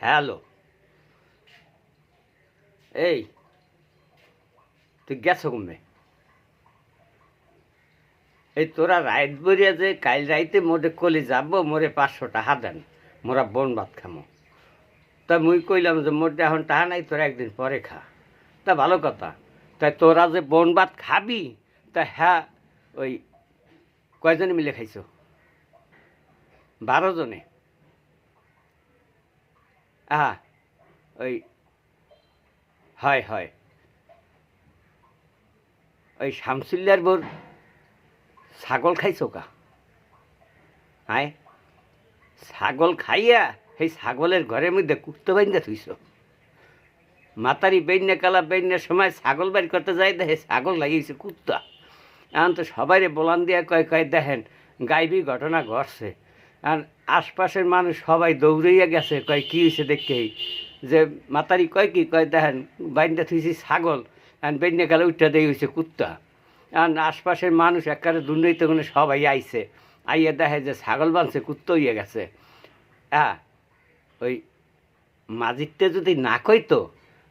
Hello, এই তুই গেছো কমে? এই তোরা রাইত বরিয়া যে কাল রাইতে মোটে কলি যাব মোরে 500 টাকা দেন, মোরা বন ভাত খামো। তা মুই কইলাম যে মোটে এখন টাকা নাই, তোরা একদিন পরে খা। তা ভালো কথা। তাই তোরা যে বন ভাত খাবি, তা হ্যাঁ, ওই কয়জনে মিলে খাইছো? 12 জনে। আহা, ওই হয় হয়, ওই শামসুল্লার বোর ছাগল খাইছো কা? হায়, ছাগল খাইয়া সেই ছাগলের ঘরের মধ্যে কুত্তো বাইন্দা থুইছ। মাতারি বেন্যা কালা বেন্যার সময় ছাগল বাড়ি করতে যাই, দেখে ছাগল লাগিয়েছে কুত্তা। এখন তো সবাইরে বলান দিয়া কয় কয় দেখেন গাইবি ঘটনা ঘটছে। আর আশপাশের মানুষ সবাই দৌড়াইয়া গেছে, কয় কী হয়েছে দেখেই যে মাতারি কয় কি কয় দেখেন বাইন্দা থুইছি ছাগল, আর বেন্যা কালা উঠটা দিয়ে হয়েছে কুত্তা। আর আশপাশের মানুষ একেবারে দুর্নীতি করে সবাই আইছে, আইয়া দেখে যে ছাগল বাঁধছে কুত্তা হইয়া গেছে। হ্যাঁ, ওই মাঝিরটা যদি না কইতো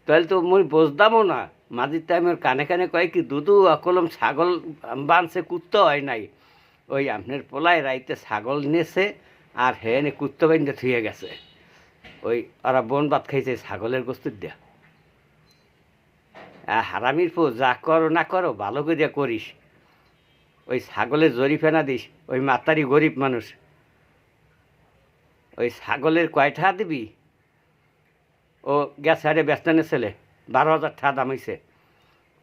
তাহলে তো মুই বুঝতামও না। মাঝিরটা আমার কানে কানে কয় কি দুদু অকলম ছাগল বাঁধছে কুত্তা হয় নাই, ওই আপনার পোলায় রাইতে ছাগল নেছে আর হেনে কুত্তা বাইন্দা থুয়ে গেছে। ওই ওরা বন ভাত খাইছে ছাগলের গোস্ত দিয়া। হারামির পো যা করো না করো ভালো করিয়া করিস। ওই ছাগলের জরিফেনা দিস, ওই মাতারি গরিব মানুষ। ওই ছাগলের কয়টা দিবি? ও গেছে আরে ব্যস্তানের ছেলে, 12,000 টাকা দাম হয়েছে।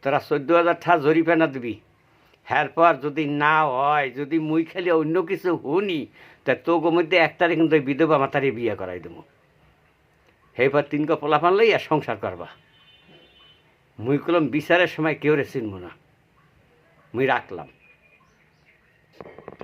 তোরা 14,000 টাকা জরিফেনা দিবি। এরপর যদি না হয়, যদি মুই খালি অন্য কিছু শুনি, তা তোর মধ্যে একটারে কিন্তু ওই বিধবা মাতারি বিয়ে করাই দেবো। সেইপর 3 পোলাপান লইয়া সংসার করবা। মুই কলম বিচারের সময় কেউ রে চিনব না। মুই রাখলাম।